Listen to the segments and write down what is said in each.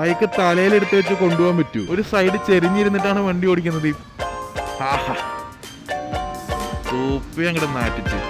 Bike തലയിലെടുത്ത് വെച്ച് കൊണ്ടുപോകാൻ പറ്റൂ. ഒരു സൈഡ് ചെരിഞ്ഞിരുന്നിട്ടാണ് വണ്ടി ഓടിക്കുന്നത്. ആഹാ, തൂപ്പി അങ്ങോട്ട് നാറ്റിച്ച്.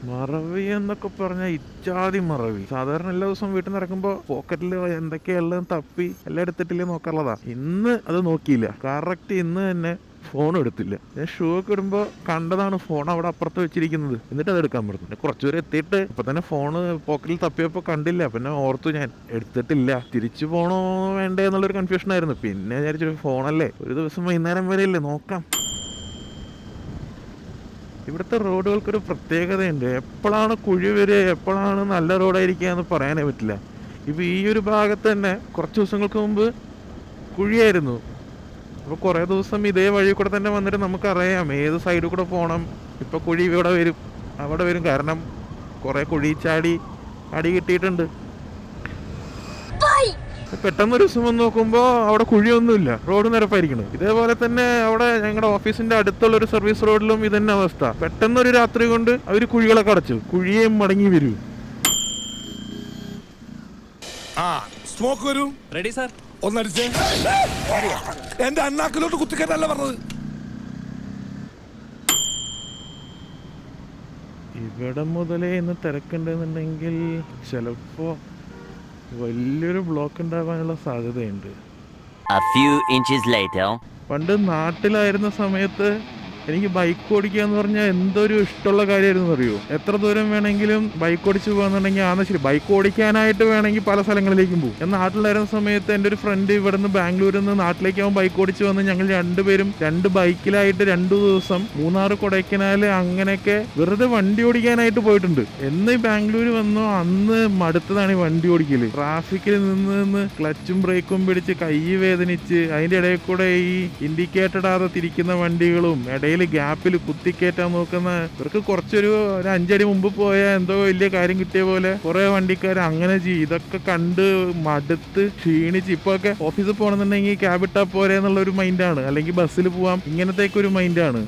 മറവി എന്നൊക്കെ പറഞ്ഞാൽ ഇച്ചാതി മറവി. സാധാരണ എല്ലാ ദിവസവും വീട്ടിൽ നിന്ന് ഇറങ്ങുമ്പോൾ പോക്കറ്റിൽ എന്തൊക്കെയെല്ലാം തപ്പി എല്ലാം എടുത്തിട്ടില്ലേ നോക്കാനുള്ളതാ. ഇന്ന് അത് നോക്കിയില്ല. കറക്റ്റ് ഇന്ന് തന്നെ ഫോൺ എടുത്തില്ല. ഞാൻ ഷൂ ഒക്കെ ഇടുമ്പോൾ കണ്ടതാണ് ഫോൺ അവിടെ അപ്പുറത്ത് വെച്ചിരിക്കുന്നത്. എന്നിട്ട് അത് എടുക്കാൻ പറഞ്ഞു. പിന്നെ കുറച്ചുപേരെ എത്തിയിട്ട് ഇപ്പൊ തന്നെ ഫോണ് പോക്കറ്റിൽ തപ്പിയപ്പോൾ കണ്ടില്ല. പിന്നെ ഓർത്തു ഞാൻ എടുത്തിട്ടില്ല. തിരിച്ചു പോണോ വേണ്ടേ എന്നുള്ളൊരു കൺഫ്യൂഷൻ ആയിരുന്നു. പിന്നെ വിചാരിച്ചൊരു ഫോണല്ലേ, ഒരു ദിവസം വൈകുന്നേരം വരെ അല്ലേ, നോക്കാം. ഇവിടുത്തെ റോഡുകൾക്കൊരു പ്രത്യേകതയുണ്ട്. എപ്പോഴാണ് കുഴി വരിക, എപ്പോഴാണ് നല്ല റോഡായിരിക്കുക എന്ന് പറയാനേ പറ്റില്ല. ഇപ്പോൾ ഈ ഒരു ഭാഗത്ത് തന്നെ കുറച്ച് ദിവസങ്ങൾക്ക് മുമ്പ് കുഴിയായിരുന്നു. അപ്പോൾ കുറേ ദിവസം ഇതേ വഴി കൂടെ തന്നെ വന്നിട്ട് നമുക്കറിയാം ഏത് സൈഡിൽ കൂടെ പോകണം. ഇപ്പോൾ കുഴി ഇവിടെ വരും, അവിടെ വരും. കാരണം കുറേ കുഴി ചാടി അടി കിട്ടിയിട്ടുണ്ട്. പെട്ടെന്നൊരു ദിവസം വന്ന് നോക്കുമ്പോൾ അവിടെ കുഴിയൊന്നുമില്ല, റോഡ് നിരപ്പായിരിക്കണം. ഇതേപോലെ തന്നെ അവിടെ ഞങ്ങളുടെ ഓഫീസിന്റെ അടുത്തുള്ള ഒരു സർവീസ് റോഡിലും ഇതന്നെ അവസ്ഥ. പെട്ടെന്നൊരു രാത്രി കൊണ്ട് അവർ കുഴികളൊക്കെ അടച്ചു. കുഴിയെ മടങ്ങി വരൂ. സ്മോക്ക് വരൂ. Ready sir. ഒന്നടിച്ചേ. എന്റെ അണ്ണാക്കിലോട്ട് കുത്തിക്കറ്റല്ല പറഞ്ഞത്. ഇവിടെ മുതലേ ഇന്ന് തിരക്കുണ്ടെന്നുണ്ടെങ്കിൽ ചിലപ്പോ വലിയൊരു ബ്ലോക്ക് ഉണ്ടാവാനുള്ള സാധ്യതയുണ്ട്. പണ്ട് നാട്ടിലായിരുന്ന സമയത്ത് എനിക്ക് ബൈക്ക് ഓടിക്കുക എന്ന് പറഞ്ഞാൽ എന്തൊരു ഇഷ്ടമുള്ള കാര്യമായിരുന്നു അറിയോ. എത്ര ദൂരം വേണമെങ്കിലും ബൈക്ക് ഓടിച്ച് പോകാന്നുണ്ടെങ്കിൽ ആണെന്ന് ശരി, ബൈക്ക് ഓടിക്കാനായിട്ട് വേണമെങ്കിൽ പല സ്ഥലങ്ങളിലേക്കും പോകും. ഞാൻ നാട്ടിലായിരുന്ന സമയത്ത് എൻ്റെ ഒരു ഫ്രണ്ട് ഇവിടെ നിന്ന് ബാംഗ്ലൂരിൽ നിന്ന് നാട്ടിലേക്ക് അവൻ ബൈക്ക് ഓടിച്ച് വന്ന് ഞങ്ങൾ രണ്ടുപേരും 2 ബൈക്കിലായിട്ട് 2 ദിവസം മൂന്നാർ, കൊടൈക്കനാൽ അങ്ങനെയൊക്കെ വെറുതെ വണ്ടി ഓടിക്കാനായിട്ട് പോയിട്ടുണ്ട്. എന്ന് ബാംഗ്ലൂർ വന്നോ അന്ന് മടുത്തതാണ് ഈ വണ്ടി ഓടിക്കല്. ട്രാഫിക്കിൽ നിന്ന് ക്ലച്ചും ബ്രേക്കും പിടിച്ച് കൈ വേദനിച്ച്, അതിൻ്റെ ഇടയിൽ കൂടെ ഈ ഇൻഡിക്കേറ്റഡ് ആതെ തിരിക്കുന്ന വണ്ടികളും ഇടയിൽ ഗ്യാപ്പിൽ കുത്തിക്കേറ്റാൻ നോക്കുന്ന ഇവർക്ക് കുറച്ചൊരു 5 അടി മുമ്പ് പോയാൽ എന്തോ വലിയ കാര്യം കിട്ടിയ പോലെ കുറെ വണ്ടിക്കാർ അങ്ങനെ ചെയ്യും. ഇതൊക്കെ കണ്ട് മടുത്ത് ക്ഷീണിച്ച് ഇപ്പൊ ഒക്കെ ഓഫീസിൽ പോകണമെന്നുണ്ടെങ്കിൽ ക്യാബ് ഇട്ടാ പോരെ എന്നുള്ള ഒരു മൈൻഡാണ്, അല്ലെങ്കിൽ ബസ്സിൽ പോവാം, ഇങ്ങനത്തേക്ക് ഒരു മൈൻഡാണ്.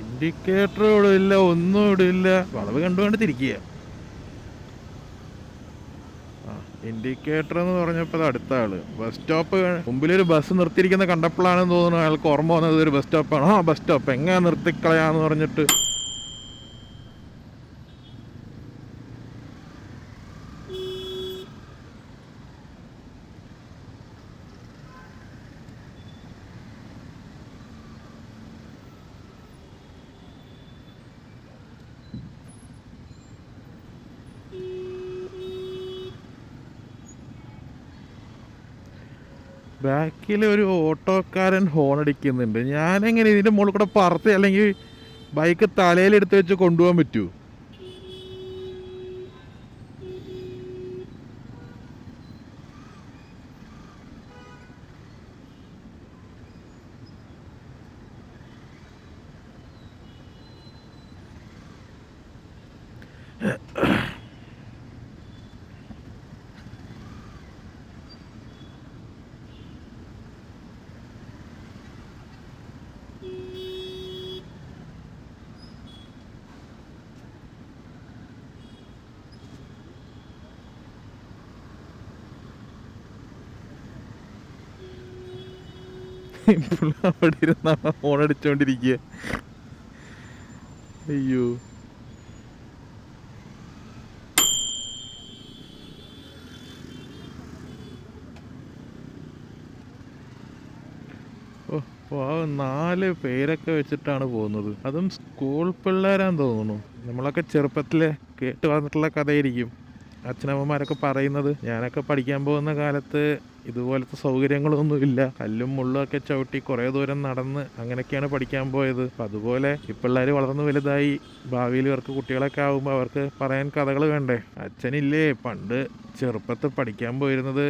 ഇൻഡിക്കേറ്റർ ഇടില്ല, ഒന്നും ഇടില്ല, വളവ് കണ്ടുകൊണ്ട് തിരിക്കുക. ഇൻഡിക്കേറ്റർ എന്ന് പറഞ്ഞപ്പോൾ അത് അടുത്ത ആള് ബസ് സ്റ്റോപ്പ് മുമ്പിലൊരു ബസ് നിർത്തിയിരിക്കുന്ന കണ്ടപ്പോഴാണെന്ന് തോന്നുന്നു അയാൾക്ക് ഓർമ്മ വന്നത് ഒരു ബസ് സ്റ്റോപ്പാണ്. ബസ് സ്റ്റോപ്പ് എങ്ങനെ നിർത്തിക്കളയാന്ന് പറഞ്ഞിട്ട് ബാക്കിൽ ഒരു ഓട്ടോക്കാരൻ ഹോൺ അടിക്കുന്നുണ്ട്. ഞാനെങ്ങനെ ഇതിൻ്റെ മുകളിൽ കൂടെ പറത്തി അല്ലെങ്കിൽ ബൈക്ക് തലയിലെടുത്ത് വെച്ച് കൊണ്ടുപോകാൻ പറ്റൂ? ഇപ്പോഴും അവിടെ ഇരുന്ന ഫോൺ അടിച്ചോണ്ടിരിക്കുക. അയ്യോ, ഓ 4 പേരൊക്കെ വെച്ചിട്ടാണ് പോകുന്നത്. അതും സ്കൂൾ പിള്ളേരാന്ന് തോന്നുന്നു. നമ്മളൊക്കെ ചെറുപ്പത്തില് കേട്ട് വന്നിട്ടുള്ള കഥയായിരിക്കും അച്ഛനമ്മമാരൊക്കെ പറയുന്നത്. ഞാനൊക്കെ പഠിക്കാൻ പോകുന്ന കാലത്ത് ഇതുപോലത്തെ സൗകര്യങ്ങളൊന്നും ഇല്ല. കല്ലും മുള്ളും ഒക്കെ ചവിട്ടി കുറേ ദൂരം നടന്ന് അങ്ങനെയൊക്കെയാണ് പഠിക്കാൻ പോയത്. അപ്പം അതുപോലെ ഈ പിള്ളേർ വളർന്ന് വലുതായി ഭാവിയിൽ ഇവർക്ക് കുട്ടികളൊക്കെ ആകുമ്പോൾ അവർക്ക് പറയാൻ കഥകൾ വേണ്ടേ. അച്ഛനില്ലേ പണ്ട് ചെറുപ്പത്തിൽ പഠിക്കാൻ പോയിരുന്നത്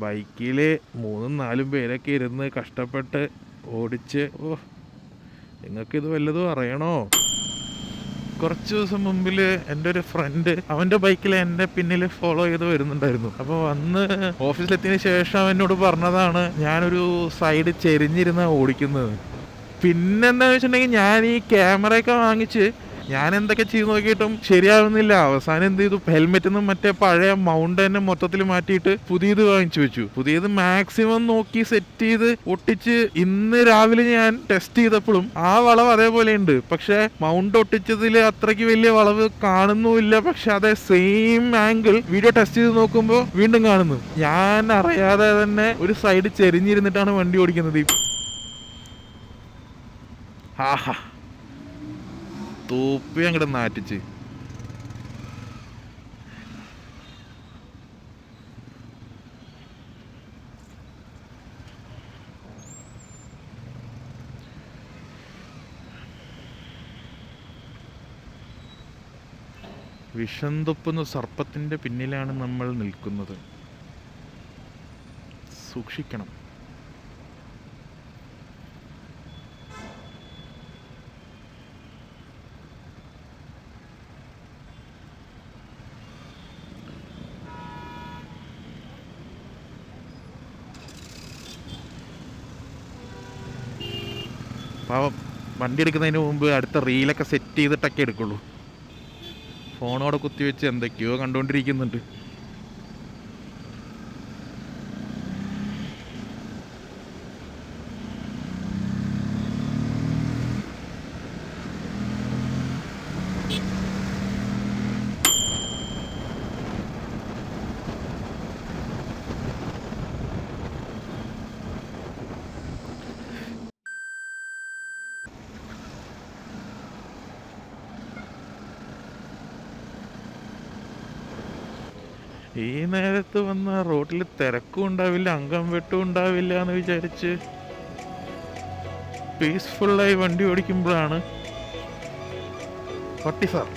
ബൈക്കിൽ 3-4 പേരൊക്കെ ഇരുന്ന് കഷ്ടപ്പെട്ട് ഓടിച്ച്. നിങ്ങൾക്കിത് വല്ലതും അറിയണോ? കുറച്ച് ദിവസം മുമ്പിൽ എൻ്റെ ഒരു ഫ്രണ്ട് അവൻ്റെ ബൈക്കിൽ എൻ്റെ പിന്നിൽ ഫോളോ ചെയ്ത് വരുന്നുണ്ടായിരുന്നു. അപ്പോൾ വന്ന് ഓഫീസിലെത്തിയതിന് ശേഷം അവനോട് പറഞ്ഞതാണ് ഞാനൊരു സൈഡ് ചെരിഞ്ഞിരുന്ന ഓടിക്കുന്നത്. പിന്നെന്താ വെച്ചിട്ടുണ്ടെങ്കിൽ ഞാൻ ഈ ക്യാമറയൊക്കെ വാങ്ങിച്ച് ഞാൻ എന്തൊക്കെ ചെയ്ത് നോക്കിയിട്ടും ശരിയാവുന്നില്ല. അവസാനം എന്ത് ചെയ്തു, ഹെൽമെറ്റിൽ മറ്റേ പഴയ മൗണ്ട് തന്നെ മൊത്തത്തിൽ മാറ്റിയിട്ട് പുതിയത് വാങ്ങിച്ചു വെച്ചു. പുതിയത് മാക്സിമം നോക്കി സെറ്റ് ചെയ്ത് ഒട്ടിച്ച് ഇന്ന് രാവിലെ ഞാൻ ടെസ്റ്റ് ചെയ്തപ്പോഴും ആ വളവ് അതേപോലെ ഉണ്ട്. പക്ഷെ മൗണ്ട് ഒട്ടിച്ചതിൽ അത്രയ്ക്ക് വലിയ വളവ് കാണുന്നുമില്ല. പക്ഷെ അതേ സെയിം ആംഗിൾ വീഡിയോ ടെസ്റ്റ് ചെയ്ത് നോക്കുമ്പോൾ വീണ്ടും കാണുന്നു. ഞാൻ അറിയാതെ തന്നെ ഒരു സൈഡ് ചെരിഞ്ഞിരുന്നിട്ടാണ് വണ്ടി ഓടിക്കുന്നത്. ആഹാ, തൂപ്പി അങ്ങോട്ട് നാറ്റിച്ച്. വിഷം തുപ്പുന്ന സർപ്പത്തിൻ്റെ പിന്നിലാണ് നമ്മൾ നിൽക്കുന്നത്. സൂക്ഷിക്കണം. പാവം വണ്ടി എടുക്കുന്നതിന് മുമ്പ് അടുത്ത റീലൊക്കെ സെറ്റ് ചെയ്തിട്ടൊക്കെ എടുക്കുള്ളൂ. ഫോണോടെ കുത്തിവെച്ച് എന്തൊക്കെയോ കണ്ടുകൊണ്ടിരിക്കുന്നുണ്ട്. ഈ നേരത്ത് വന്ന റോഡിൽ തിരക്കും ഉണ്ടാവില്ല, അംഗം വെട്ടും ഉണ്ടാവില്ല എന്ന് വിചാരിച്ച് പീസ്ഫുള്ളായി വണ്ടി ഓടിക്കുമ്പോഴാണ് പട്ടി സാർ